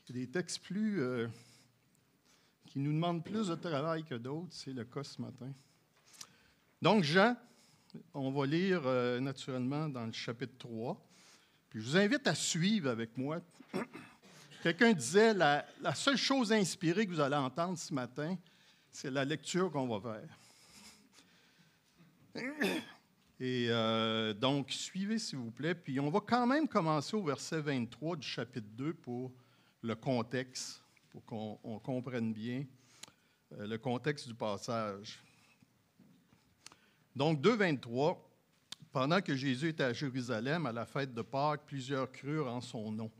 Il y a des textes qui nous demandent plus de travail que d'autres. C'est le cas ce matin. Donc, Jean, on va lire naturellement dans le chapitre 3. Puis je vous invite à suivre avec moi. Quelqu'un disait, la seule chose inspirée que vous allez entendre ce matin, c'est la lecture qu'on va faire. Et donc, suivez s'il vous plaît. Puis on va quand même commencer au verset 23 du chapitre 2 pour le contexte, pour qu'on comprenne bien le contexte du passage. Donc, 2, 23, pendant que Jésus était à Jérusalem à la fête de Pâques, plusieurs crurent en son nom,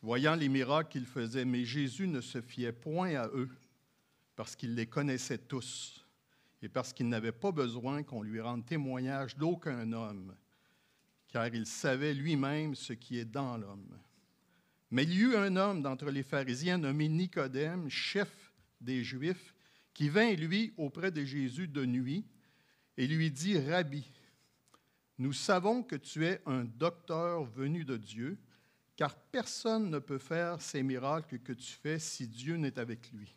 voyant les miracles qu'il faisait. Mais Jésus ne se fiait point à eux, parce qu'il les connaissait tous, et parce qu'il n'avait pas besoin qu'on lui rende témoignage d'aucun homme, car il savait lui-même ce qui est dans l'homme. Mais il y eut un homme d'entre les pharisiens nommé Nicodème, chef des Juifs, qui vint, lui, auprès de Jésus de nuit, et lui dit, « Rabbi, nous savons que tu es un docteur venu de Dieu, car personne ne peut faire ces miracles que tu fais si Dieu n'est avec lui. »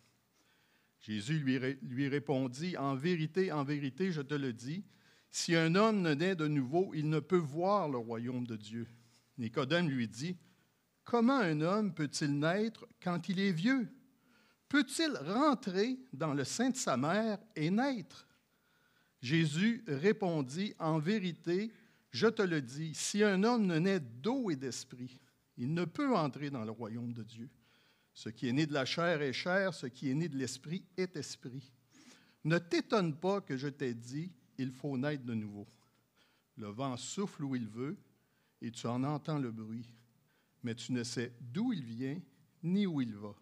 Jésus lui répondit, « En vérité, je te le dis, si un homme ne naît de nouveau, il ne peut voir le royaume de Dieu. » Nicodème lui dit, « Comment un homme peut-il naître quand il est vieux? Peut-il rentrer dans le sein de sa mère et naître? » Jésus répondit, « En vérité, je te le dis, si un homme ne naît d'eau et d'esprit, il ne peut entrer dans le royaume de Dieu. Ce qui est né de la chair est chair, ce qui est né de l'esprit est esprit. Ne t'étonne pas que je t'ai dit, il faut naître de nouveau. Le vent souffle où il veut, et tu en entends le bruit, mais tu ne sais d'où il vient, ni où il va.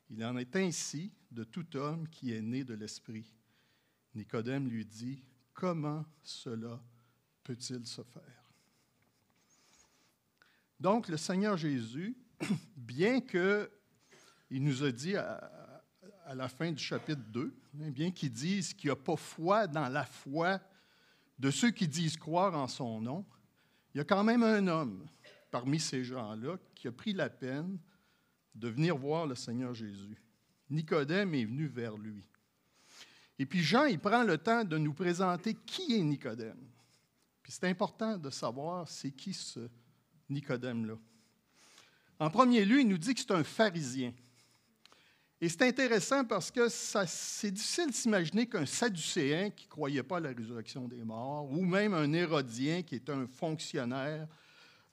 Il en est ainsi de tout homme qui est né de l'esprit. » Nicodème lui dit, « Comment cela peut-il se faire? » Donc, le Seigneur Jésus, bien qu'il nous a dit à la fin du chapitre 2, bien qu'il dise qu'il n'y a pas foi dans la foi de ceux qui disent croire en son nom, il y a quand même un homme parmi ces gens-là qui a pris la peine de venir voir le Seigneur Jésus. Nicodème est venu vers lui. Et puis Jean, il prend le temps de nous présenter qui est Nicodème. Puis c'est important de savoir c'est qui ce Nicodème-là. En premier lieu, il nous dit que c'est un pharisien. Et c'est intéressant parce que c'est difficile de s'imaginer qu'un sadducéen qui ne croyait pas à la résurrection des morts, ou même un hérodien qui est un fonctionnaire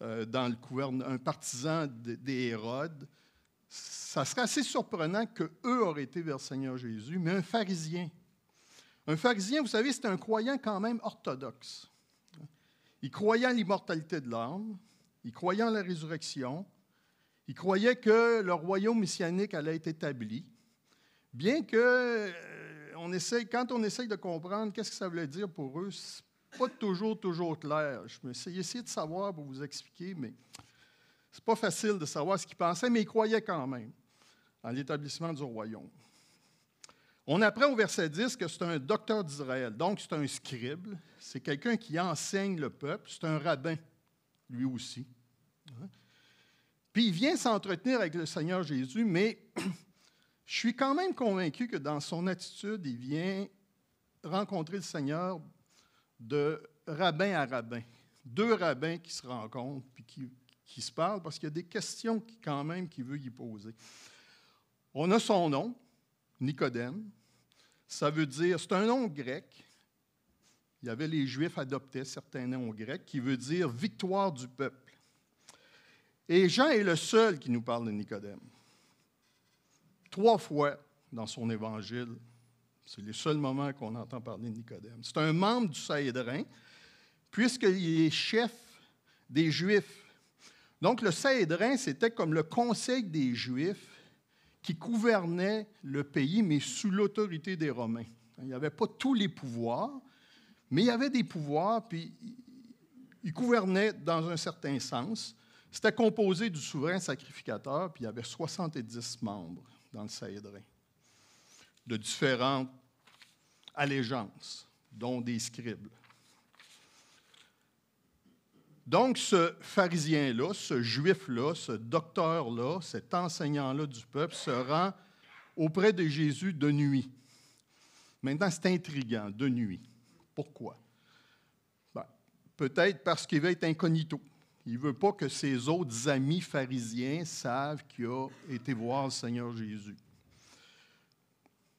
dans le gouvernement, un partisan des Hérodes, ça serait assez surprenant qu'eux auraient été vers le Seigneur Jésus, mais un pharisien, vous savez, c'est un croyant quand même orthodoxe. Il croyait en l'immortalité de l'âme, il croyait en la résurrection, il croyait que le royaume messianique allait être établi, bien que quand on essaye de comprendre qu'est-ce que ça voulait dire pour eux, ce n'est pas toujours clair. Je me suis essayé de savoir pour vous expliquer, mais ce n'est pas facile de savoir ce qu'ils pensaient, mais ils croyaient quand même en l'établissement du royaume. On apprend au verset 10 que c'est un docteur d'Israël, donc c'est un scribe, c'est quelqu'un qui enseigne le peuple, c'est un rabbin, lui aussi. Puis il vient s'entretenir avec le Seigneur Jésus, mais je suis quand même convaincu que dans son attitude, il vient rencontrer le Seigneur de rabbin à rabbin. Deux rabbins qui se rencontrent puis qui se parlent parce qu'il y a des questions qu'il veut y poser. On a son nom, Nicodème. Ça veut dire, c'est un nom grec. Il y avait les Juifs adoptaient certains noms grecs qui veut dire victoire du peuple. Et Jean est le seul qui nous parle de Nicodème. 3 fois dans son évangile, c'est les seuls moments qu'on entend parler de Nicodème. C'est un membre du Sanhédrin, puisqu'il est chef des Juifs. Donc le Sanhédrin, c'était comme le conseil des Juifs qui gouvernait le pays, mais sous l'autorité des Romains. Il n'y avait pas tous les pouvoirs, mais il y avait des pouvoirs, puis il gouvernait dans un certain sens. C'était composé du souverain sacrificateur, puis il y avait 70 membres dans le Sanhédrin, de différentes allégeances, dont des scribes. Donc, ce pharisien-là, ce juif-là, ce docteur-là, cet enseignant-là du peuple se rend auprès de Jésus de nuit. Maintenant, c'est intriguant, de nuit. Pourquoi? Ben, peut-être parce qu'il veut être incognito. Il ne veut pas que ses autres amis pharisiens savent qu'il a été voir le Seigneur Jésus.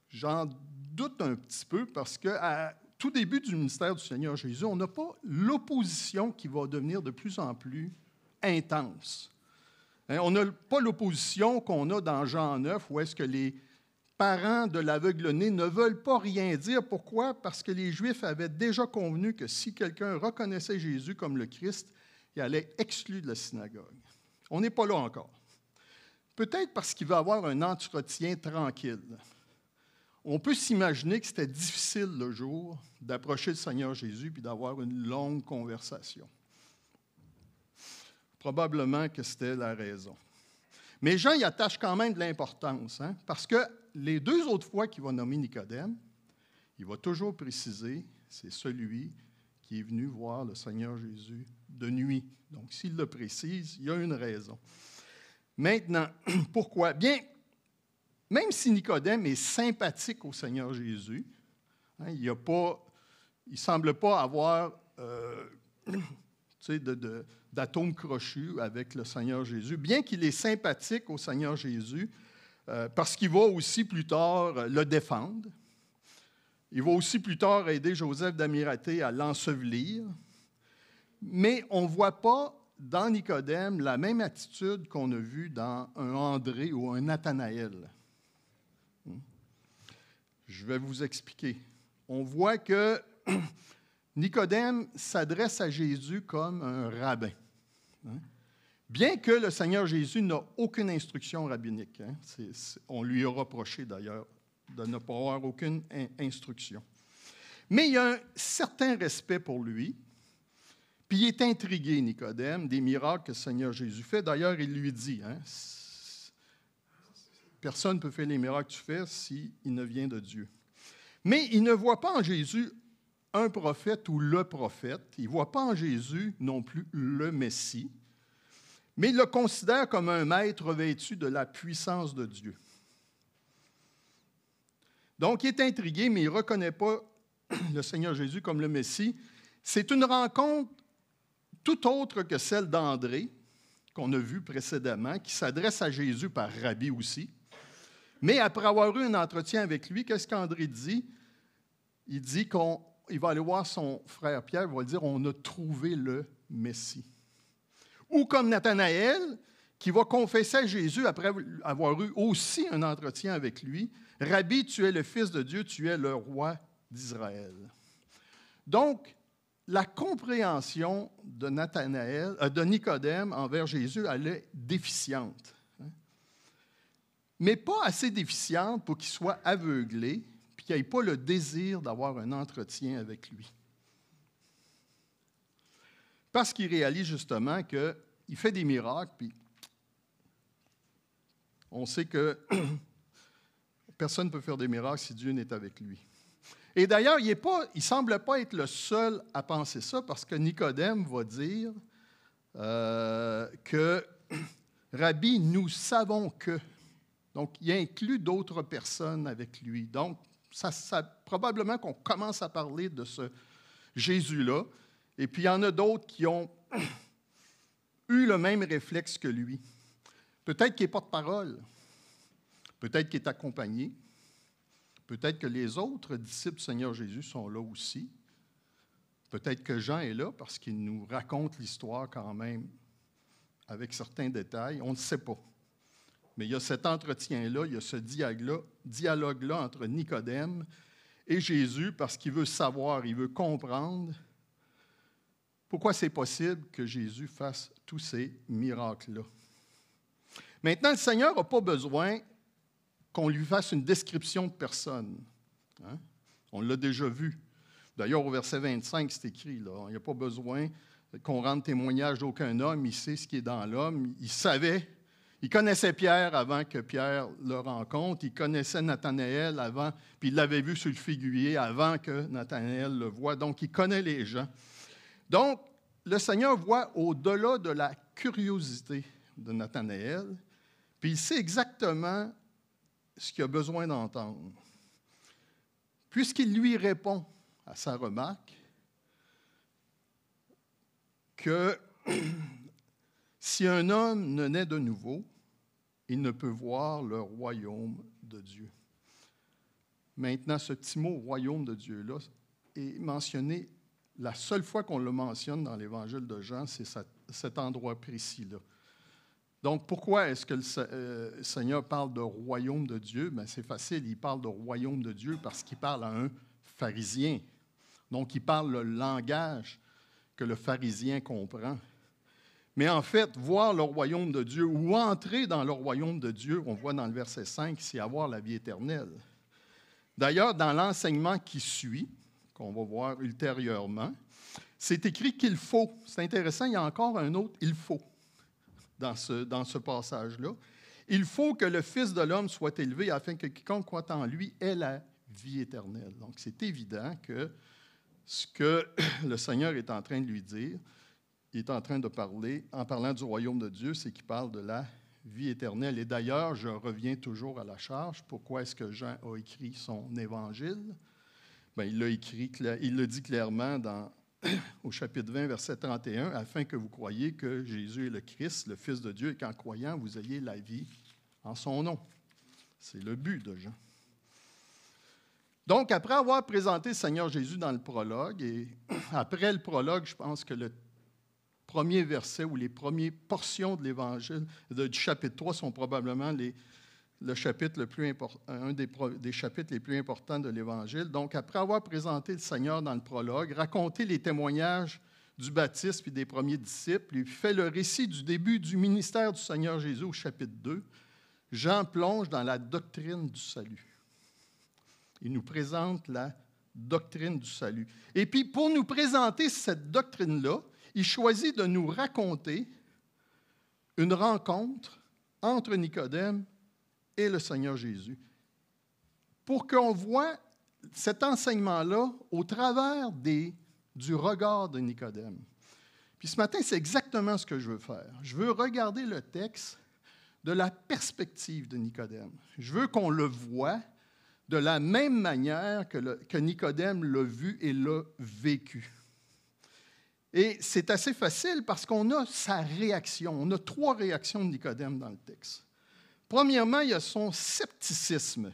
J'en doute un petit peu parce qu'à tout début du ministère du Seigneur Jésus, on n'a pas l'opposition qui va devenir de plus en plus intense. On n'a pas l'opposition qu'on a dans Jean 9, où est-ce que les parents de l'aveugle-né ne veulent pas rien dire. Pourquoi? Parce que les Juifs avaient déjà convenu que si quelqu'un reconnaissait Jésus comme le Christ, il allait exclu de la synagogue. On n'est pas là encore. Peut-être parce qu'il va avoir un entretien tranquille. On peut s'imaginer que c'était difficile le jour d'approcher le Seigneur Jésus puis d'avoir une longue conversation. Probablement que c'était la raison. Mais Jean y attache quand même de l'importance, parce que les 2 autres fois qu'il va nommer Nicodème, il va toujours préciser, c'est celui qui est venu voir le Seigneur Jésus de nuit. Donc, s'il le précise, il y a une raison. Maintenant, pourquoi? Bien, même si Nicodème est sympathique au Seigneur Jésus, il ne semble pas avoir d'atomes crochus avec le Seigneur Jésus, bien qu'il est sympathique au Seigneur Jésus, parce qu'il va aussi plus tard le défendre. Il va aussi plus tard aider Joseph d'Arimathée à l'ensevelir. Mais on ne voit pas dans Nicodème la même attitude qu'on a vue dans un André ou un Nathanaël. Je vais vous expliquer. On voit que Nicodème s'adresse à Jésus comme un rabbin. Bien que le Seigneur Jésus n'a aucune instruction rabbinique. On lui a reproché d'ailleurs de ne pas avoir aucune instruction. Mais il y a un certain respect pour lui. Puis il est intrigué, Nicodème, des miracles que le Seigneur Jésus fait. D'ailleurs, il lui dit, personne ne peut faire les miracles que tu fais s'il ne vient de Dieu. Mais il ne voit pas en Jésus un prophète ou le prophète. Il ne voit pas en Jésus non plus le Messie. Mais il le considère comme un maître revêtu de la puissance de Dieu. Donc, il est intrigué, mais il ne reconnaît pas le Seigneur Jésus comme le Messie. C'est une rencontre tout autre que celle d'André, qu'on a vue précédemment, qui s'adresse à Jésus par Rabbi aussi. Mais après avoir eu un entretien avec lui, qu'est-ce qu'André dit? Il dit qu'il va aller voir son frère Pierre, il va lui dire « On a trouvé le Messie ». Ou comme Nathanaël, qui va confesser à Jésus après avoir eu aussi un entretien avec lui, « Rabbi, tu es le Fils de Dieu, tu es le roi d'Israël ». Donc, la compréhension de Nicodème envers Jésus, elle est déficiente. Mais pas assez déficiente pour qu'il soit aveuglé et qu'il n'ait pas le désir d'avoir un entretien avec lui. Parce qu'il réalise justement qu'il fait des miracles, puis on sait que personne ne peut faire des miracles si Dieu n'est avec lui. Et d'ailleurs, il ne semble pas être le seul à penser ça, parce que Nicodème va dire que « Rabbi, nous savons que ». Donc, il inclut d'autres personnes avec lui. Donc, probablement qu'on commence à parler de ce Jésus-là. Et puis, il y en a d'autres qui ont eu le même réflexe que lui. Peut-être qu'il n'est pas de parole. Peut-être qu'il est accompagné. Peut-être que les autres disciples du Seigneur Jésus sont là aussi. Peut-être que Jean est là parce qu'il nous raconte l'histoire quand même avec certains détails. On ne sait pas. Mais il y a cet entretien-là, il y a ce dialogue-là entre Nicodème et Jésus parce qu'il veut savoir, il veut comprendre pourquoi c'est possible que Jésus fasse tous ces miracles-là. Maintenant, le Seigneur n'a pas besoin qu'on lui fasse une description de personne. On l'a déjà vu. D'ailleurs, au verset 25, c'est écrit, là, il n'y a pas besoin qu'on rende témoignage d'aucun homme, il sait ce qui est dans l'homme. Il connaissait Pierre avant que Pierre le rencontre, il connaissait Nathanaël avant, puis il l'avait vu sur le figuier avant que Nathanaël le voie, donc il connaît les gens. Donc, le Seigneur voit au-delà de la curiosité de Nathanaël, puis il sait exactement ce qu'il a besoin d'entendre. Puisqu'il lui répond à sa remarque que si un homme ne naît de nouveau, il ne peut voir le royaume de Dieu. Maintenant, ce petit mot « royaume de Dieu » là est mentionné, la seule fois qu'on le mentionne dans l'Évangile de Jean, c'est cet endroit précis-là. Donc, pourquoi est-ce que le Seigneur parle de royaume de Dieu? Bien, c'est facile, il parle de royaume de Dieu parce qu'il parle à un pharisien. Donc, il parle le langage que le pharisien comprend. Mais en fait, voir le royaume de Dieu ou entrer dans le royaume de Dieu, on voit dans le verset 5, c'est avoir la vie éternelle. D'ailleurs, dans l'enseignement qui suit, qu'on va voir ultérieurement, c'est écrit qu'il faut. C'est intéressant, il y a encore un autre « il faut » dans ce passage-là. Il faut que le Fils de l'homme soit élevé afin que quiconque croit en lui ait la vie éternelle. Donc, c'est évident que ce que le Seigneur est en train de lui dire, il est en train de parler, en parlant du royaume de Dieu, c'est qu'il parle de la vie éternelle. Et d'ailleurs, je reviens toujours à la charge. Pourquoi est-ce que Jean a écrit son évangile? Bien, il le dit clairement au chapitre 20, verset 31, « Afin que vous croyiez que Jésus est le Christ, le Fils de Dieu, et qu'en croyant, vous ayez la vie en son nom. » C'est le but de Jean. Donc, après avoir présenté le Seigneur Jésus dans le prologue, et après le prologue, je pense que le premier verset ou les premières portions de l'Évangile, du chapitre 3, sont probablement le chapitre le plus important, un des chapitres les plus importants de l'Évangile. Donc, après avoir présenté le Seigneur dans le prologue, raconté les témoignages du baptiste et des premiers disciples, il fait le récit du début du ministère du Seigneur Jésus au chapitre 2, Jean plonge dans la doctrine du salut. Il nous présente la doctrine du salut. Et puis, pour nous présenter cette doctrine-là, il choisit de nous raconter une rencontre entre Nicodème et le Seigneur Jésus, pour qu'on voit cet enseignement-là au travers du regard de Nicodème. Puis ce matin, c'est exactement ce que je veux faire. Je veux regarder le texte de la perspective de Nicodème. Je veux qu'on le voie de la même manière que Nicodème l'a vu et l'a vécu. Et c'est assez facile parce qu'on a sa réaction. On a 3 réactions de Nicodème dans le texte. Premièrement, il y a son scepticisme,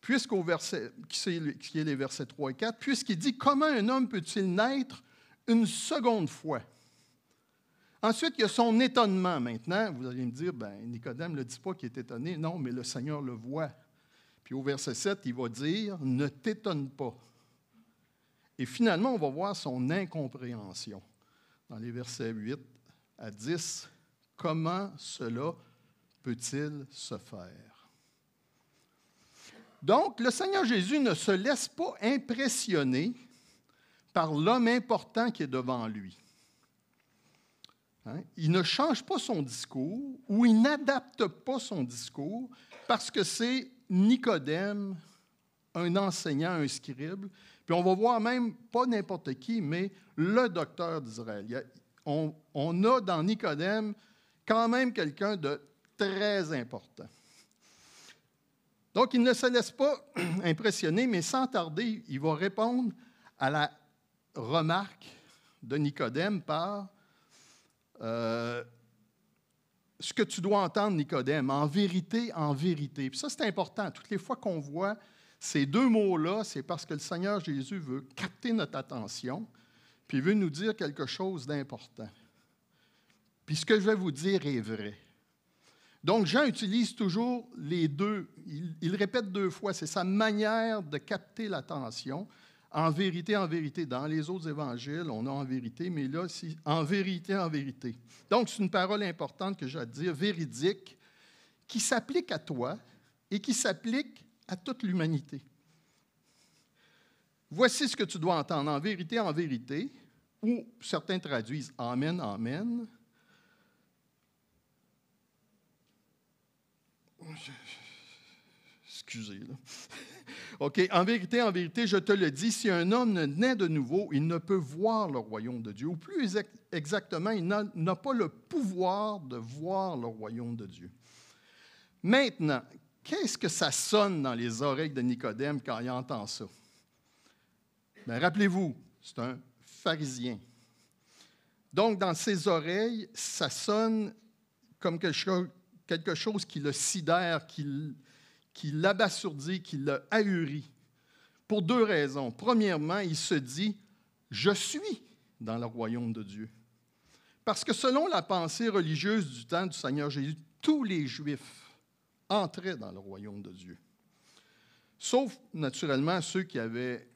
qui est les versets 3 et 4, puisqu'il dit « Comment un homme peut-il naître une seconde fois? » Ensuite, il y a son étonnement maintenant. Vous allez me dire, Nicodème ne le dit pas qu'il est étonné. Non, mais le Seigneur le voit. Puis au verset 7, il va dire « Ne t'étonne pas ». Et finalement, on va voir son incompréhension. Dans les versets 8 à 10, comment cela peut-il se faire? Donc, le Seigneur Jésus ne se laisse pas impressionner par l'homme important qui est devant lui. Il ne change pas son discours ou il n'adapte pas son discours parce que c'est Nicodème, un enseignant, un scribe. Puis on va voir même, pas n'importe qui, mais le docteur d'Israël. On a dans Nicodème quand même quelqu'un de très important. Donc, il ne se laisse pas impressionner, mais sans tarder, il va répondre à la remarque de Nicodème par ce que tu dois entendre, Nicodème, en vérité, en vérité. Puis ça, c'est important. Toutes les fois qu'on voit ces 2 mots-là, c'est parce que le Seigneur Jésus veut capter notre attention, puis il veut nous dire quelque chose d'important. Puis ce que je vais vous dire est vrai. Donc, Jean utilise toujours les 2. Il répète 2 fois. C'est sa manière de capter l'attention. En vérité, en vérité. Dans les autres évangiles, on a en vérité, mais là, c'est en vérité, en vérité. Donc, c'est une parole importante que j'ai à dire, véridique, qui s'applique à toi et qui s'applique à toute l'humanité. Voici ce que tu dois entendre, en vérité, ou certains traduisent Amen, Amen. Excusez, là. OK. En vérité, je te le dis, si un homme ne naît de nouveau, il ne peut voir le royaume de Dieu. Ou plus exactement, il n'a pas le pouvoir de voir le royaume de Dieu. Maintenant, qu'est-ce que ça sonne dans les oreilles de Nicodème quand il entend ça? Bien, rappelez-vous, c'est un pharisien. Donc, dans ses oreilles, ça sonne comme quelque chose qui le sidère, qui l'abasourdit, qui le ahurit. Pour deux raisons. Premièrement, il se dit « Je suis dans le royaume de Dieu ». Parce que selon la pensée religieuse du temps du Seigneur Jésus, tous les Juifs entraient dans le royaume de Dieu. Sauf, naturellement, ceux qui étaient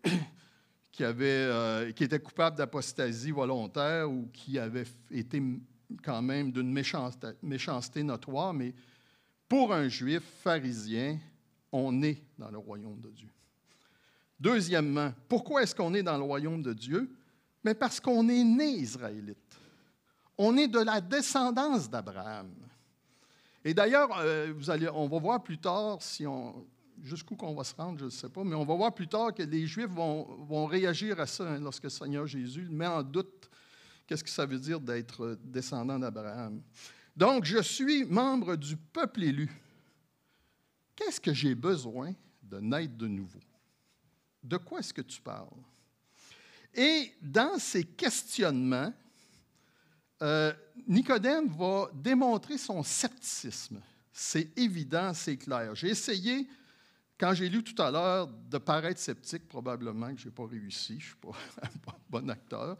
coupables d'apostasie volontaire ou qui avaient été quand même d'une méchanceté notoire, mais pour un Juif pharisien, on est dans le royaume de Dieu. Deuxièmement, pourquoi est-ce qu'on est dans le royaume de Dieu? Mais parce qu'on est né israélite. On est de la descendance d'Abraham. Et d'ailleurs, on va voir plus tard, jusqu'où qu'on va se rendre, je ne sais pas, mais on va voir plus tard que les Juifs vont réagir à ça lorsque le Seigneur Jésus met en doute qu'est-ce que ça veut dire d'être descendant d'Abraham. Donc, je suis membre du peuple élu. Qu'est-ce que j'ai besoin de naître de nouveau? De quoi est-ce que tu parles? Et dans ces questionnements, Nicodème va démontrer son scepticisme. C'est évident, c'est clair. J'ai essayé, quand j'ai lu tout à l'heure, de paraître sceptique, probablement que je n'ai pas réussi, je ne suis pas un bon acteur,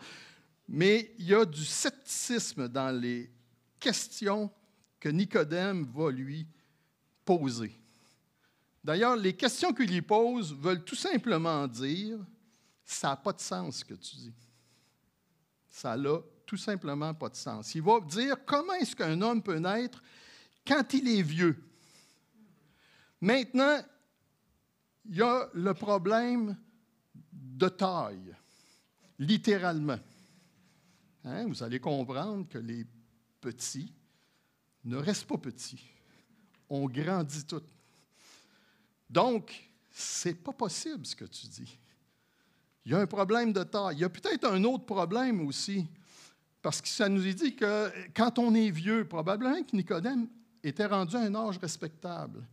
mais il y a du scepticisme dans les questions que Nicodème va lui poser. D'ailleurs, les questions qu'il lui pose veulent tout simplement dire « ça n'a pas de sens ce que tu dis ». Ça n'a tout simplement pas de sens. Il va dire comment est-ce qu'un homme peut naître quand il est vieux. Maintenant, il y a le problème de taille, littéralement. Hein? Vous allez comprendre que les petits ne restent pas petits. On grandit tout. Donc, ce n'est pas possible ce que tu dis. Il y a un problème de taille. Il y a peut-être un autre problème aussi, parce que ça nous est dit que quand on est vieux, probablement que Nicodème était rendu à un âge respectable,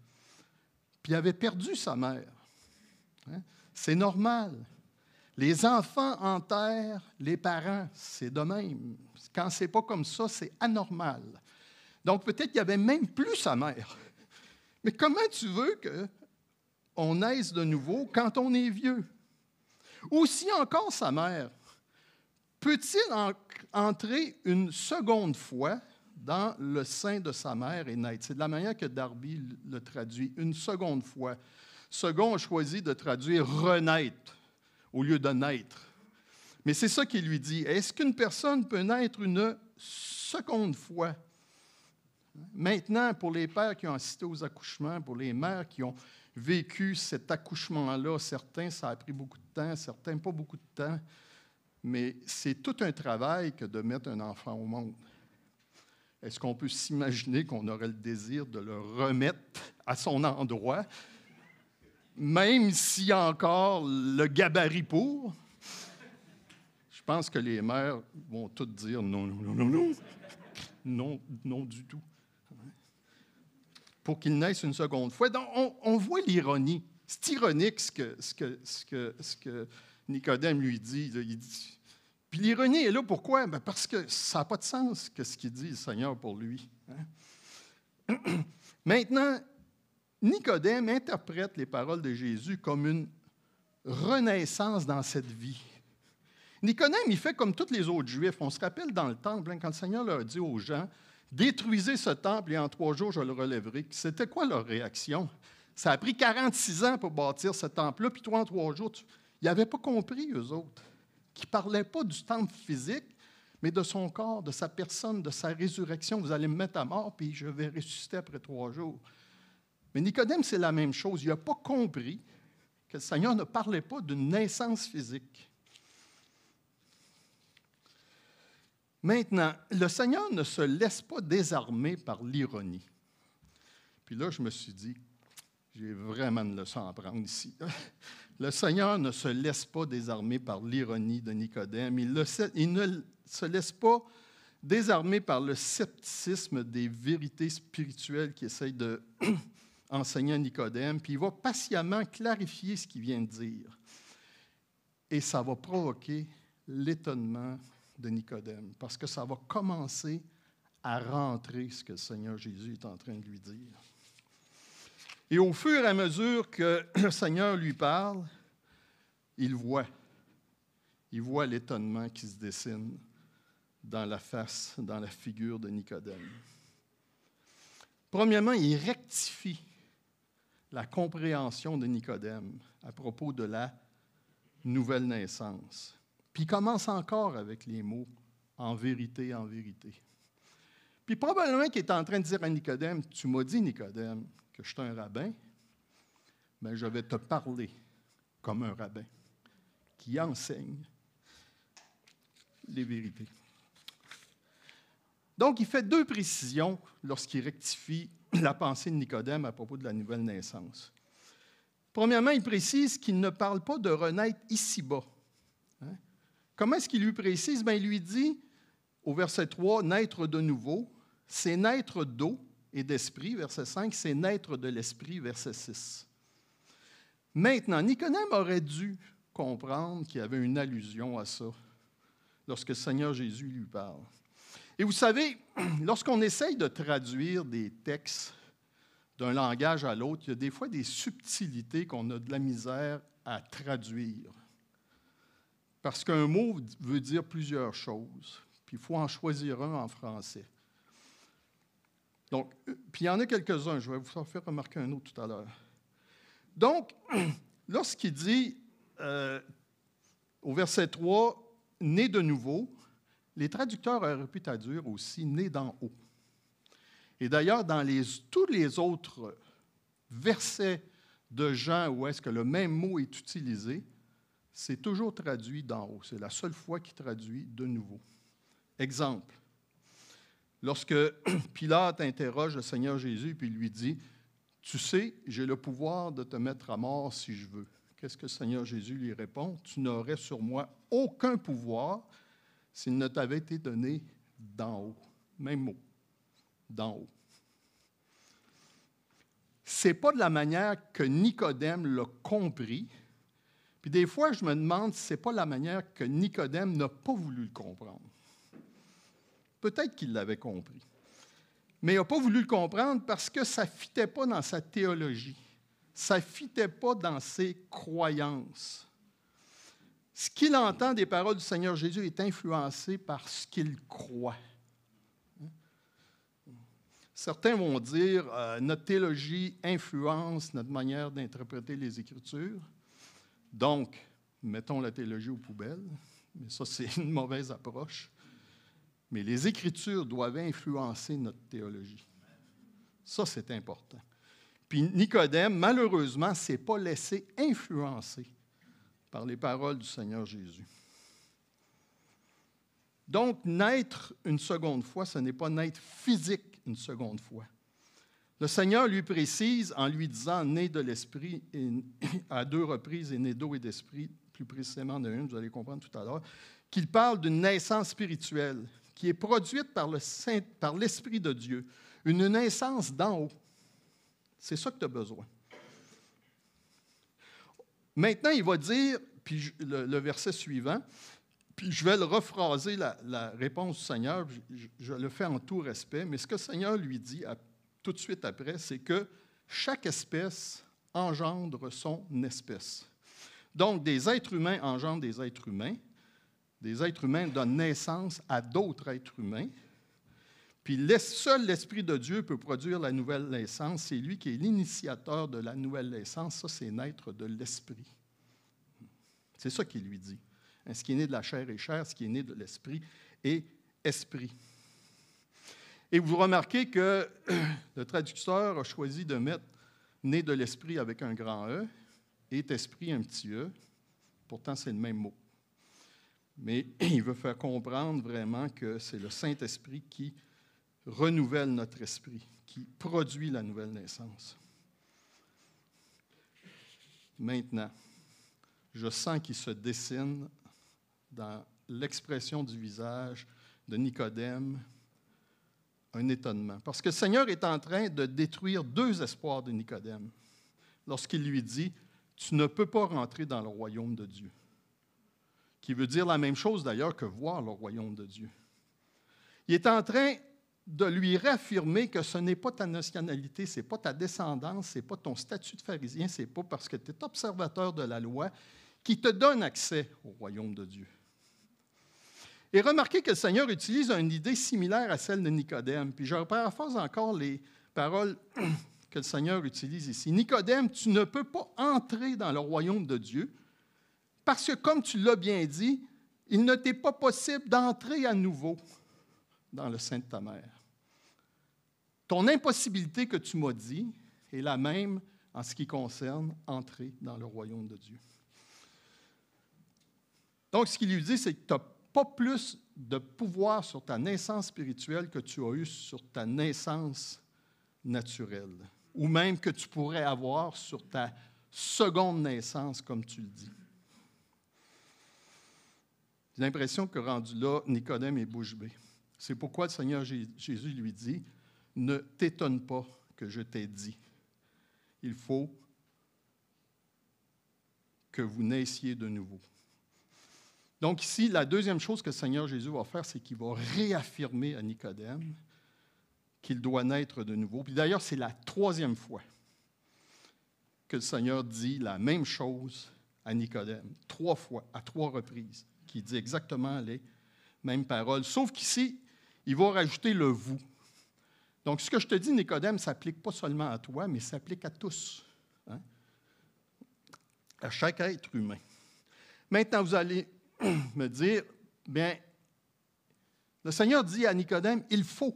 puis il avait perdu sa mère. Hein? C'est normal. Les enfants enterrent les parents, c'est de même. Quand ce n'est pas comme ça, c'est anormal. Donc, peut-être qu'il n'y avait même plus sa mère. Mais comment tu veux qu'on naisse de nouveau quand on est vieux? Ou si encore sa mère, peut-il entrer une seconde fois dans le sein de sa mère et naître? C'est de la manière que Darby le traduit, une seconde fois. Second a choisi de traduire « renaître » au lieu de « naître ». Mais c'est ça qu'il lui dit. Est-ce qu'une personne peut naître une seconde fois? Maintenant, pour les pères qui ont assisté aux accouchements, pour les mères qui ont vécu cet accouchement-là, certains, ça a pris beaucoup de temps, certains, pas beaucoup de temps, mais c'est tout un travail que de mettre un enfant au monde. Est-ce qu'on peut s'imaginer qu'on aurait le désir de le remettre à son endroit, même s'il y a encore le gabarit pour? Je pense que les mères vont toutes dire non, non, non, non, non, non du tout. Pour qu'il naisse une seconde fois. Donc, on voit l'ironie. C'est ironique ce que Nicodème lui dit. Il dit. Puis l'ironie est là, pourquoi? Bien parce que ça n'a pas de sens ce qu'il dit, le Seigneur, pour lui. Hein? Maintenant, Nicodème interprète les paroles de Jésus comme une renaissance dans cette vie. Nicodème, il fait comme tous les autres Juifs. On se rappelle dans le temple, quand le Seigneur leur dit aux gens, « Détruisez ce temple et en 3 jours, je le relèverai. » C'était quoi leur réaction? Ça a pris 46 ans pour bâtir ce temple-là, puis toi, en 3 jours, ils n'avaient pas compris, eux autres, qu'ils ne parlaient pas du temple physique, mais de son corps, de sa personne, de sa résurrection. Vous allez me mettre à mort, puis je vais ressusciter après 3 jours. Mais Nicodème, c'est la même chose. Il n'a pas compris que le Seigneur ne parlait pas d'une naissance physique. Maintenant, le Seigneur ne se laisse pas désarmer par l'ironie. Puis là, je me suis dit, J'ai vraiment une leçon à prendre ici. Le Seigneur ne se laisse pas désarmer par l'ironie de Nicodème. Il ne se laisse pas désarmer par le scepticisme des vérités spirituelles qu'il essaye d'enseigner à Nicodème. Puis il va patiemment clarifier ce qu'il vient de dire. Et ça va provoquer l'étonnement de Nicodème, parce que ça va commencer à rentrer ce que le Seigneur Jésus est en train de lui dire. Et au fur et à mesure que le Seigneur lui parle, il voit l'étonnement qui se dessine dans la face, dans la figure de Nicodème. Premièrement, il rectifie la compréhension de Nicodème à propos de la nouvelle naissance. Puis il commence encore avec les mots « en vérité, en vérité ». Puis probablement qu'il est en train de dire à Nicodème, « Tu m'as dit, Nicodème, que je suis un rabbin, mais je vais te parler comme un rabbin qui enseigne les vérités. » Donc, il fait deux précisions lorsqu'il rectifie la pensée de Nicodème à propos de la nouvelle naissance. Premièrement, il précise qu'il ne parle pas de renaître ici-bas. Hein? Comment est-ce qu'il lui précise? Bien, il lui dit, au verset 3, « Naître de nouveau », c'est naître d'eau et d'esprit, verset 5, c'est naître de l'esprit, verset 6. Maintenant, Nicodème aurait dû comprendre qu'il y avait une allusion à ça lorsque le Seigneur Jésus lui parle. Et vous savez, lorsqu'on essaye de traduire des textes d'un langage à l'autre, il y a des fois des subtilités qu'on a de la misère à traduire. Parce qu'un mot veut dire plusieurs choses, puis il faut en choisir un en français. Donc, puis il y en a quelques-uns, je vais vous en faire remarquer un autre tout à l'heure. Donc, lorsqu'il dit au verset 3, « né de nouveau », les traducteurs auraient pu traduire aussi « né d'en haut ». Et d'ailleurs, dans tous les autres versets de Jean où est-ce que le même mot est utilisé, c'est toujours traduit d'en haut. C'est la seule fois qu'il traduit de nouveau. Exemple, lorsque Pilate interroge le Seigneur Jésus puis lui dit « Tu sais, j'ai le pouvoir de te mettre à mort si je veux. » Qu'est-ce que le Seigneur Jésus lui répond? « Tu n'aurais sur moi aucun pouvoir s'il ne t'avait été donné d'en haut. » Même mot, d'en haut. Ce n'est pas de la manière que Nicodème l'a compris. Puis des fois, je me demande si ce n'est pas la manière que Nicodème n'a pas voulu le comprendre. Peut-être qu'il l'avait compris. Mais il n'a pas voulu le comprendre parce que ça ne fitait pas dans sa théologie. Ça ne fitait pas dans ses croyances. Ce qu'il entend des paroles du Seigneur Jésus est influencé par ce qu'il croit. Certains vont dire notre théologie influence notre manière d'interpréter les Écritures. Donc, mettons la théologie aux poubelles. Mais ça, c'est une mauvaise approche. Mais les Écritures doivent influencer notre théologie. Ça, c'est important. Puis Nicodème, malheureusement, ne s'est pas laissé influencer par les paroles du Seigneur Jésus. Donc, naître une seconde fois, ce n'est pas naître physique une seconde fois. Le Seigneur lui précise en lui disant « né de l'Esprit » à deux reprises et « né d'eau et d'Esprit », plus précisément de une, vous allez comprendre tout à l'heure, qu'il parle d'une naissance spirituelle qui est produite par l'Esprit de Dieu, une naissance d'en haut. C'est ça que tu as besoin. Maintenant, il va dire, puis le verset suivant, puis je vais le rephraser, la réponse du Seigneur, je le fais en tout respect, mais ce que le Seigneur lui dit tout de suite après, c'est que chaque espèce engendre son espèce. Donc, des êtres humains engendrent des êtres humains donnent naissance à d'autres êtres humains, puis seul l'Esprit de Dieu peut produire la nouvelle naissance. C'est lui qui est l'initiateur de la nouvelle naissance. Ça, c'est naître de l'Esprit. C'est ça qu'il lui dit. Ce qui est né de la chair est chair, ce qui est né de l'Esprit est esprit. Et vous remarquez que le traducteur a choisi de mettre « né de l'Esprit » avec un grand E et « esprit » un petit E. Pourtant, c'est le même mot. Mais il veut faire comprendre vraiment que c'est le Saint-Esprit qui renouvelle notre esprit, qui produit la nouvelle naissance. Maintenant, je sens qu'il se dessine dans l'expression du visage de Nicodème un étonnement. Parce que le Seigneur est en train de détruire 2 espoirs de Nicodème lorsqu'il lui dit « Tu ne peux pas rentrer dans le royaume de Dieu », qui veut dire la même chose d'ailleurs que voir le royaume de Dieu. Il est en train de lui réaffirmer que ce n'est pas ta nationalité, ce n'est pas ta descendance, ce n'est pas ton statut de pharisien, ce n'est pas parce que tu es observateur de la loi qui te donne accès au royaume de Dieu. Et remarquez que le Seigneur utilise une idée similaire à celle de Nicodème. Puis je paraphrase encore les paroles que le Seigneur utilise ici. Nicodème, tu ne peux pas entrer dans le royaume de Dieu parce que, comme tu l'as bien dit, il ne t'est pas possible d'entrer à nouveau dans le sein de ta mère. Ton impossibilité que tu m'as dit est la même en ce qui concerne entrer dans le royaume de Dieu. Donc, ce qu'il lui dit, c'est que tu n'as pas plus de pouvoir sur ta naissance spirituelle que tu as eu sur ta naissance naturelle, ou même que tu pourrais avoir sur ta seconde naissance, comme tu le dis. J'ai l'impression que rendu là, Nicodème est bouche bée. C'est pourquoi le Seigneur Jésus lui dit « Ne t'étonne pas que je t'ai dit. Il faut que vous naissiez de nouveau. » Donc ici, la deuxième chose que le Seigneur Jésus va faire, c'est qu'il va réaffirmer à Nicodème qu'il doit naître de nouveau. Puis d'ailleurs, c'est la 3e fois que le Seigneur dit la même chose à Nicodème. 3 fois, à 3 reprises, qu'il dit exactement les mêmes paroles. Sauf qu'ici, il va rajouter le « vous ». Donc, ce que je te dis, Nicodème, ne s'applique pas seulement à toi, mais s'applique à tous, hein? À chaque être humain. Maintenant, vous allez me dire, bien, le Seigneur dit à Nicodème, il faut.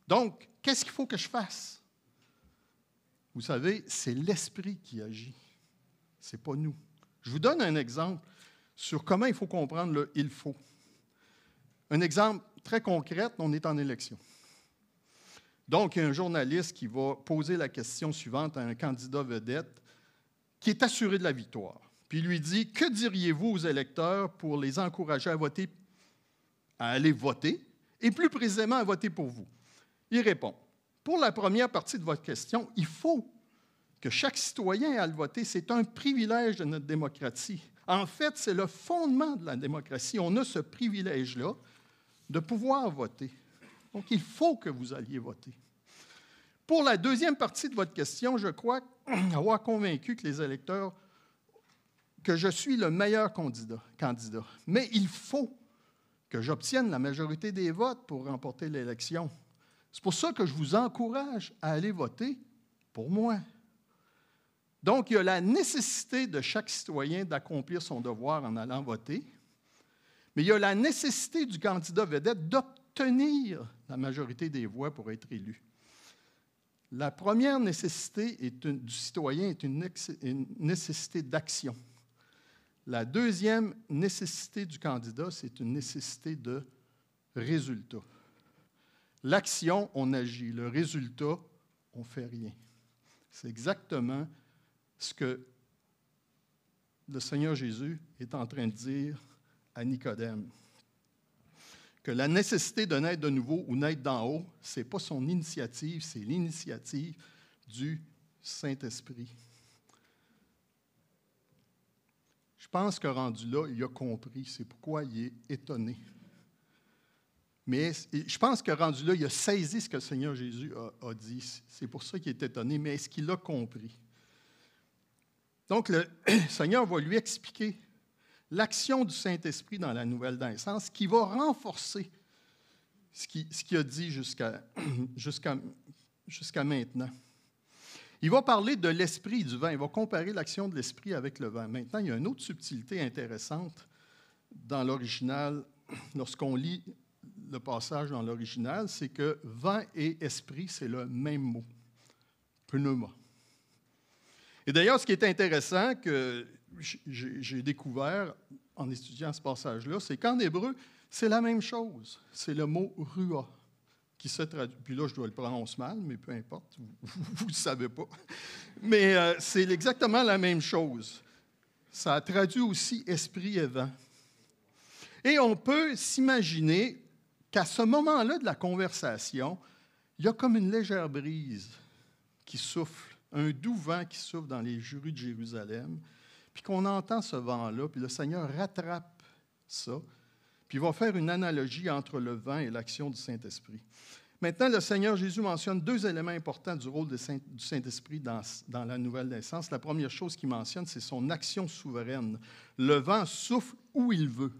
Donc, qu'est-ce qu'il faut que je fasse? Vous savez, c'est l'Esprit qui agit. Ce n'est pas nous. Je vous donne un exemple sur comment il faut comprendre le « il faut ». Un exemple très concret, on est en élection. Donc, il y a un journaliste qui va poser la question suivante à un candidat vedette qui est assuré de la victoire. Puis il lui dit, « Que diriez-vous aux électeurs pour les encourager à aller voter, et plus précisément à voter pour vous? » Il répond, « Pour la première partie de votre question, il faut que chaque citoyen ait à le voter. C'est un privilège de notre démocratie. En fait, c'est le fondement de la démocratie. On a ce privilège-là de pouvoir voter. Donc, il faut que vous alliez voter. Pour la deuxième partie de votre question, je crois avoir convaincu que les électeurs que je suis le meilleur candidat. Mais il faut que j'obtienne la majorité des votes pour remporter l'élection. C'est pour ça que je vous encourage à aller voter pour moi. » Donc, il y a la nécessité de chaque citoyen d'accomplir son devoir en allant voter, mais il y a la nécessité du candidat vedette d'obtenir la majorité des voix pour être élu. La première nécessité du citoyen est une nécessité d'action. La deuxième nécessité du candidat, c'est une nécessité de résultat. L'action, on agit. Le résultat, on ne fait rien. C'est exactement ce que le Seigneur Jésus est en train de dire à Nicodème. Que la nécessité de naître de nouveau ou naître d'en haut, ce n'est pas son initiative, c'est l'initiative du Saint-Esprit. Je pense que rendu là, il a compris. C'est pourquoi il est étonné. Mais je pense que rendu là, il a saisi ce que le Seigneur Jésus a dit. C'est pour ça qu'il est étonné. Mais est-ce qu'il a compris? Donc, le Seigneur va lui expliquer l'action du Saint-Esprit dans la nouvelle naissance qui va renforcer ce qu'il a dit jusqu'à maintenant. Il va parler de l'esprit et du vent. Il va comparer l'action de l'esprit avec le vent. Maintenant, il y a une autre subtilité intéressante dans l'original, lorsqu'on lit le passage dans l'original, c'est que vent et esprit, c'est le même mot, pneuma. Et d'ailleurs, ce qui est intéressant, que j'ai découvert en étudiant ce passage-là, c'est qu'en hébreu, c'est la même chose. C'est le mot « ruah ». qui se traduit, puis là, je dois le prononcer mal, mais peu importe, vous ne le savez pas. Mais c'est exactement la même chose. Ça a traduit aussi esprit et vent. Et on peut s'imaginer qu'à ce moment-là de la conversation, il y a comme une légère brise qui souffle, un doux vent qui souffle dans les rues de Jérusalem, puis qu'on entend ce vent-là, puis le Seigneur rattrape ça, puis il va faire une analogie entre le vent et l'action du Saint-Esprit. Maintenant, le Seigneur Jésus mentionne deux éléments importants du rôle du Saint-Esprit dans la nouvelle naissance. La première chose qu'il mentionne, c'est son action souveraine. Le vent souffle où il veut.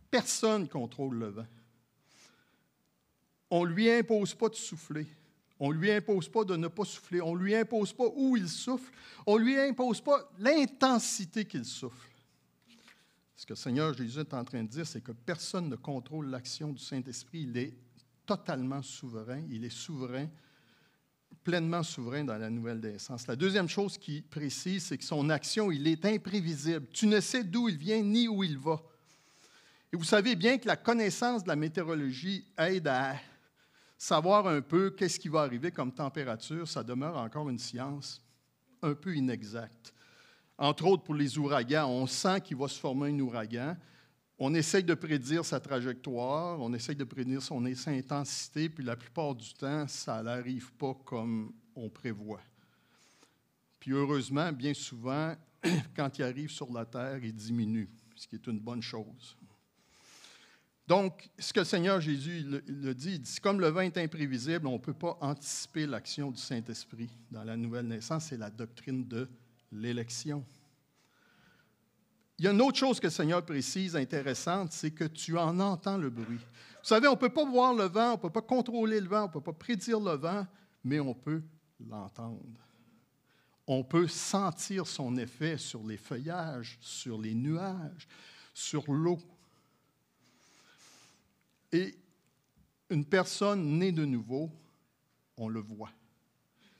Personne ne contrôle le vent. On ne lui impose pas de souffler. On ne lui impose pas de ne pas souffler. On ne lui impose pas où il souffle. On ne lui impose pas l'intensité qu'il souffle. Ce que le Seigneur Jésus est en train de dire, c'est que personne ne contrôle l'action du Saint-Esprit. Il est totalement souverain. Il est souverain, pleinement souverain dans la nouvelle naissance. La deuxième chose qu'il précise, c'est que son action, il est imprévisible. Tu ne sais d'où il vient ni où il va. Et vous savez bien que la connaissance de la météorologie aide à savoir un peu qu'est-ce qui va arriver comme température. Ça demeure encore une science un peu inexacte. Entre autres, pour les ouragans, on sent qu'il va se former un ouragan. On essaye de prédire sa trajectoire, on essaye de prédire son intensité, puis la plupart du temps, ça n'arrive pas comme on prévoit. Puis heureusement, bien souvent, quand il arrive sur la terre, il diminue, ce qui est une bonne chose. Donc, ce que le Seigneur Jésus le dit, il dit, comme le vent est imprévisible, on ne peut pas anticiper l'action du Saint-Esprit dans la nouvelle naissance, c'est la doctrine de l'élection. Il y a une autre chose que le Seigneur précise, intéressante, c'est que tu en entends le bruit. Vous savez, on ne peut pas voir le vent, on ne peut pas contrôler le vent, on ne peut pas prédire le vent, mais on peut l'entendre. On peut sentir son effet sur les feuillages, sur les nuages, sur l'eau. Et une personne née de nouveau, on le voit.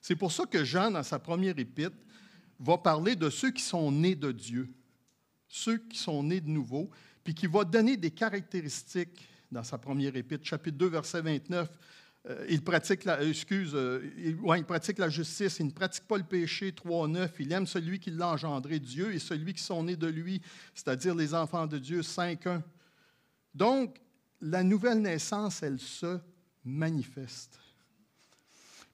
C'est pour ça que Jean, dans sa première épître, va parler de ceux qui sont nés de Dieu, ceux qui sont nés de nouveau, puis qui va donner des caractéristiques dans sa première épître, chapitre 2, verset 29. Il pratique la justice, il ne pratique pas le péché, 3.9. Il aime celui qui l'a engendré, Dieu, et celui qui sont nés de lui, c'est-à-dire les enfants de Dieu, 5.1. Donc, la nouvelle naissance, elle se manifeste.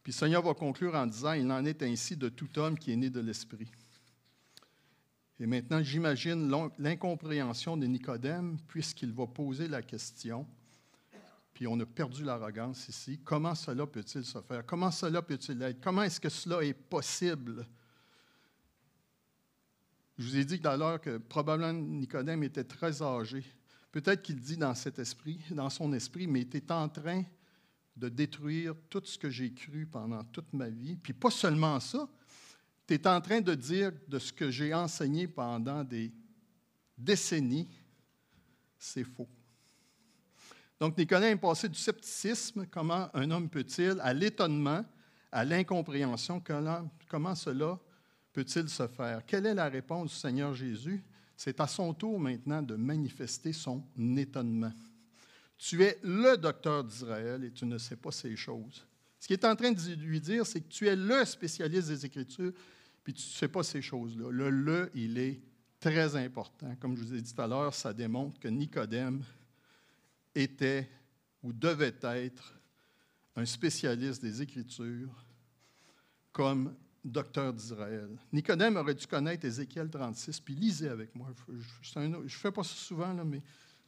Puis le Seigneur va conclure en disant, il en est ainsi de tout homme qui est né de l'Esprit. Et maintenant, j'imagine l'incompréhension de Nicodème, puisqu'il va poser la question, puis on a perdu l'arrogance ici, comment cela peut-il se faire? Comment cela peut-il être? Comment est-ce que cela est possible? Je vous ai dit tout à l'heure que probablement Nicodème était très âgé. Peut-être qu'il dit dans son esprit, mais tu es en train de détruire tout ce que j'ai cru pendant toute ma vie. Puis pas seulement ça, tu es en train de dire de ce que j'ai enseigné pendant des décennies, c'est faux. Donc, Nicodème est passé du scepticisme, comment un homme peut-il, à l'étonnement, à l'incompréhension, comment cela peut-il se faire? Quelle est la réponse du Seigneur Jésus? C'est à son tour maintenant de manifester son étonnement. Tu es le docteur d'Israël et tu ne sais pas ces choses. Ce qu'il est en train de lui dire, c'est que tu es le spécialiste des Écritures, puis tu ne sais pas ces choses-là. Le, il est très important. Comme je vous ai dit tout à l'heure, ça démontre que Nicodème était ou devait être un spécialiste des Écritures comme docteur d'Israël. Nicodème aurait dû connaître Ézéchiel 36, puis lisez avec moi. Je ne fais pas ça souvent, là, mais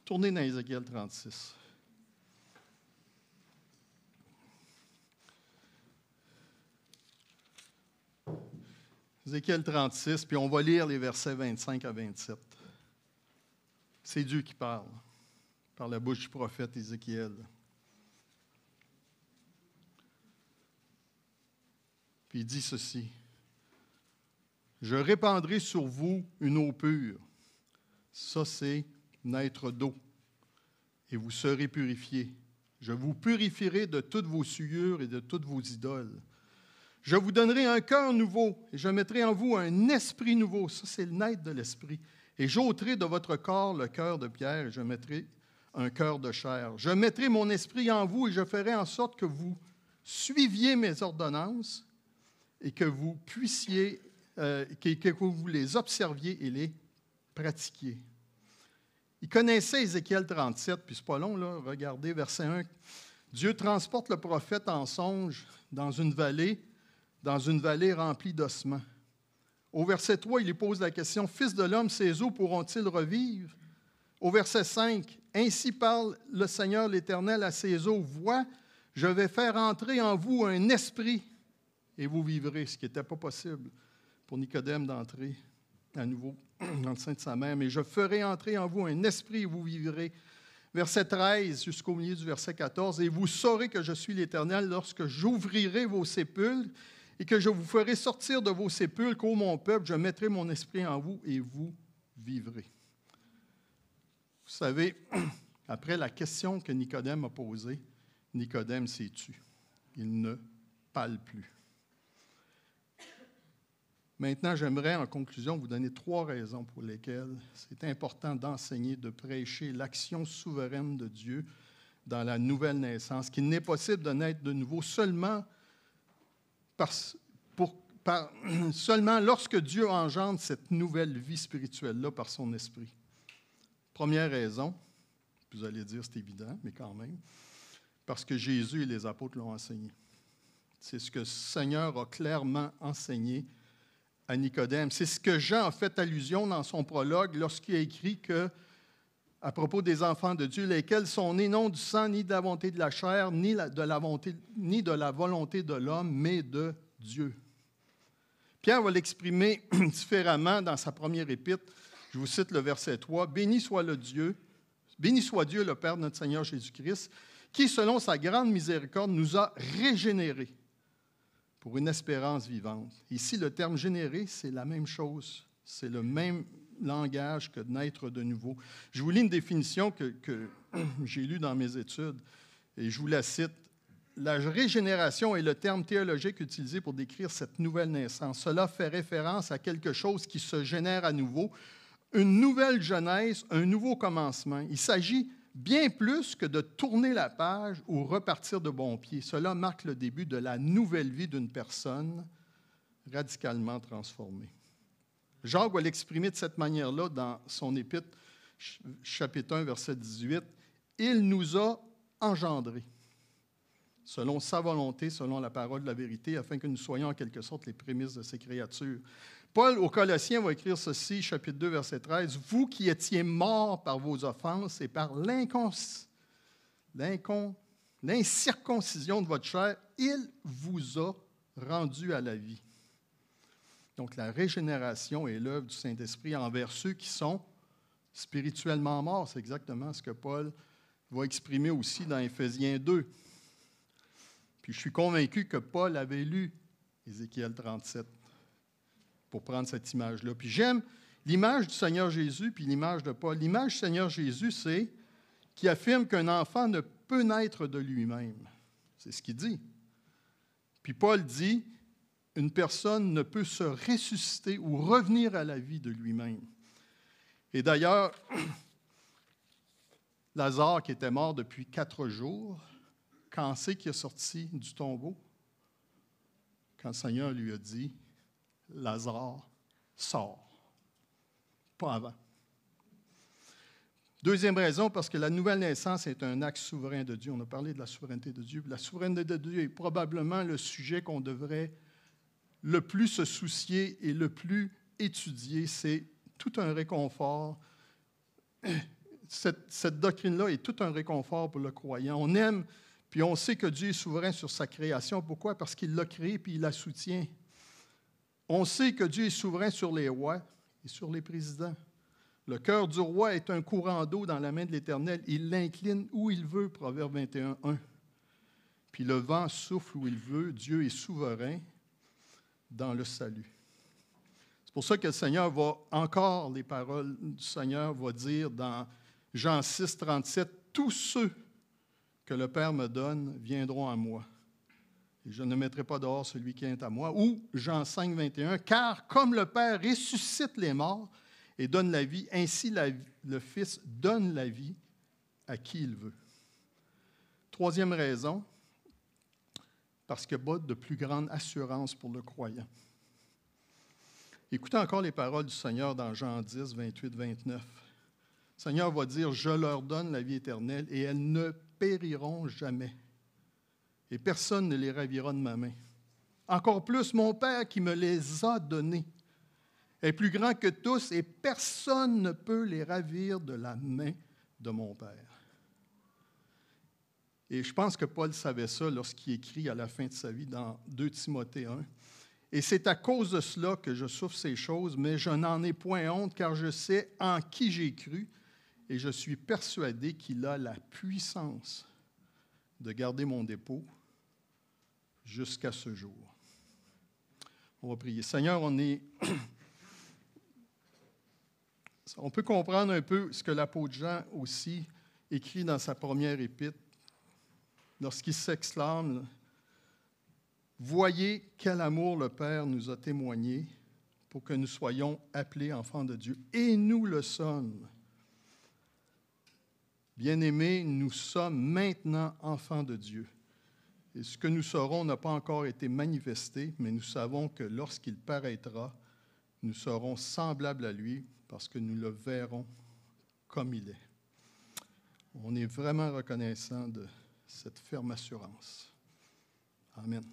tournez dans Ézéchiel 36. Ézéchiel 36, puis on va lire les versets 25 à 27. C'est Dieu qui parle, par la bouche du prophète Ézéchiel. Puis il dit ceci, « Je répandrai sur vous une eau pure. » Ça, c'est naître d'eau. « Et vous serez purifiés. Je vous purifierai de toutes vos souillures et de toutes vos idoles. Je vous donnerai un cœur nouveau, et je mettrai en vous un esprit nouveau. » Ça, c'est le naître de l'esprit. « Et j'ôterai de votre corps le cœur de pierre, et je mettrai un cœur de chair. Je mettrai mon esprit en vous et je ferai en sorte que vous suiviez mes ordonnances et que vous puissiez, que vous les observiez et les pratiquiez. Il connaissait Ézéchiel 37, puis c'est pas long, là, regardez, verset 1. Dieu transporte le prophète en songe dans une vallée remplie d'ossements. Au verset 3, il lui pose la question, « Fils de l'homme, ces eaux pourront-ils revivre? » Au verset 5, « Ainsi parle le Seigneur l'Éternel à ces eaux, vois, je vais faire entrer en vous un esprit et vous vivrez. » Ce qui n'était pas possible pour Nicodème d'entrer à nouveau dans le sein de sa mère. « Mais je ferai entrer en vous un esprit et vous vivrez. » Verset 13 jusqu'au milieu du verset 14, « Et vous saurez que je suis l'Éternel lorsque j'ouvrirai vos sépulcres et que je vous ferai sortir de vos sépulcres, ô mon peuple, je mettrai mon esprit en vous et vous vivrez. » Vous savez, après la question que Nicodème a posée, Nicodème s'est tu. Il ne parle plus. Maintenant, j'aimerais en conclusion vous donner 3 raisons pour lesquelles c'est important d'enseigner, de prêcher l'action souveraine de Dieu dans la nouvelle naissance, qu'il n'est possible de naître de nouveau seulement seulement lorsque Dieu engendre cette nouvelle vie spirituelle-là par son esprit. Première raison, vous allez dire c'est évident, mais quand même, parce que Jésus et les apôtres l'ont enseigné. C'est ce que le Seigneur a clairement enseigné à Nicodème. C'est ce que Jean a fait allusion dans son prologue lorsqu'il a écrit que, à propos des enfants de Dieu, lesquels sont nés non du sang, ni de la volonté de la chair, ni de la volonté de l'homme, mais de Dieu. Pierre va l'exprimer différemment dans sa première épître. Je vous cite le verset 3. « Béni soit Dieu, le Père de notre Seigneur Jésus-Christ, qui, selon sa grande miséricorde, nous a régénérés pour une espérance vivante. » Ici, le terme « générer », c'est la même chose. C'est le même langage que « naître de nouveau ». Je vous lis une définition que j'ai lue dans mes études, et je vous la cite. « La régénération est le terme théologique utilisé pour décrire cette nouvelle naissance. Cela fait référence à quelque chose qui se génère à nouveau, une nouvelle genèse, un nouveau commencement. Il s'agit bien plus que de tourner la page ou repartir de bon pied. Cela marque le début de la nouvelle vie d'une personne radicalement transformée. » Jacques va l'exprimer de cette manière-là dans son épître, chapitre 1, verset 18. « Il nous a engendrés, selon sa volonté, selon la parole de la vérité, afin que nous soyons en quelque sorte les prémices de ses créatures. » Paul, aux Colossiens, va écrire ceci, chapitre 2, verset 13. « Vous qui étiez morts par vos offenses et par l'incirconcision de votre chair, il vous a rendus à la vie. » Donc, la régénération est l'œuvre du Saint-Esprit envers ceux qui sont spirituellement morts. C'est exactement ce que Paul va exprimer aussi dans Éphésiens 2. Puis, je suis convaincu que Paul avait lu Ézéchiel 37 pour prendre cette image-là. Puis, j'aime l'image du Seigneur Jésus puis l'image de Paul. L'image du Seigneur Jésus, c'est qui affirme qu'un enfant ne peut naître de lui-même. C'est ce qu'il dit. Puis, Paul dit une personne ne peut se ressusciter ou revenir à la vie de lui-même. Et d'ailleurs, Lazare, qui était mort depuis 4 jours, quand c'est qu'il est sorti du tombeau? Quand le Seigneur lui a dit, « Lazare, sors. » Pas avant. Deuxième raison, parce que la nouvelle naissance est un acte souverain de Dieu. On a parlé de la souveraineté de Dieu. La souveraineté de Dieu est probablement le sujet qu'on devrait le plus se soucier et le plus étudier. C'est tout un réconfort. Cette doctrine-là est tout un réconfort pour le croyant. On aime, puis on sait que Dieu est souverain sur sa création. Pourquoi? Parce qu'il l'a créée, puis il la soutient. On sait que Dieu est souverain sur les rois et sur les présidents. Le cœur du roi est un courant d'eau dans la main de l'Éternel. Il l'incline où il veut, Proverbe 21, 1. Puis le vent souffle où il veut. Dieu est souverain dans le salut. C'est pour ça que le Seigneur va, encore les paroles du Seigneur, va dire dans Jean 6, 37, « Tous ceux que le Père me donne viendront à moi, et je ne mettrai pas dehors celui qui est à moi. » Ou Jean 5, 21, « Car comme le Père ressuscite les morts et donne la vie, ainsi le Fils donne la vie à qui il veut. Troisième raison, parce qu'il n'y a pas de plus grande assurance pour le croyant. Écoutez encore les paroles du Seigneur dans Jean 10, 28, 29. Le Seigneur va dire, « Je leur donne la vie éternelle et elles ne périront jamais. Et personne ne les ravira de ma main. Encore plus, mon Père qui me les a donnés est plus grand que tous et personne ne peut les ravir de la main de mon Père. » Et je pense que Paul savait ça lorsqu'il écrit à la fin de sa vie dans 2 Timothée 1. « Et c'est à cause de cela que je souffre ces choses, mais je n'en ai point honte, car je sais en qui j'ai cru, et je suis persuadé qu'il a la puissance de garder mon dépôt jusqu'à ce jour. » On va prier. Seigneur, on peut comprendre un peu ce que l'apôtre Jean aussi écrit dans sa première épître, lorsqu'il s'exclame « Voyez quel amour le Père nous a témoigné pour que nous soyons appelés enfants de Dieu. Et nous le sommes. Bien-aimés, nous sommes maintenant enfants de Dieu. Et ce que nous serons n'a pas encore été manifesté, mais nous savons que lorsqu'il paraîtra, nous serons semblables à lui parce que nous le verrons comme il est. » On est vraiment reconnaissant de cette ferme assurance. Amen.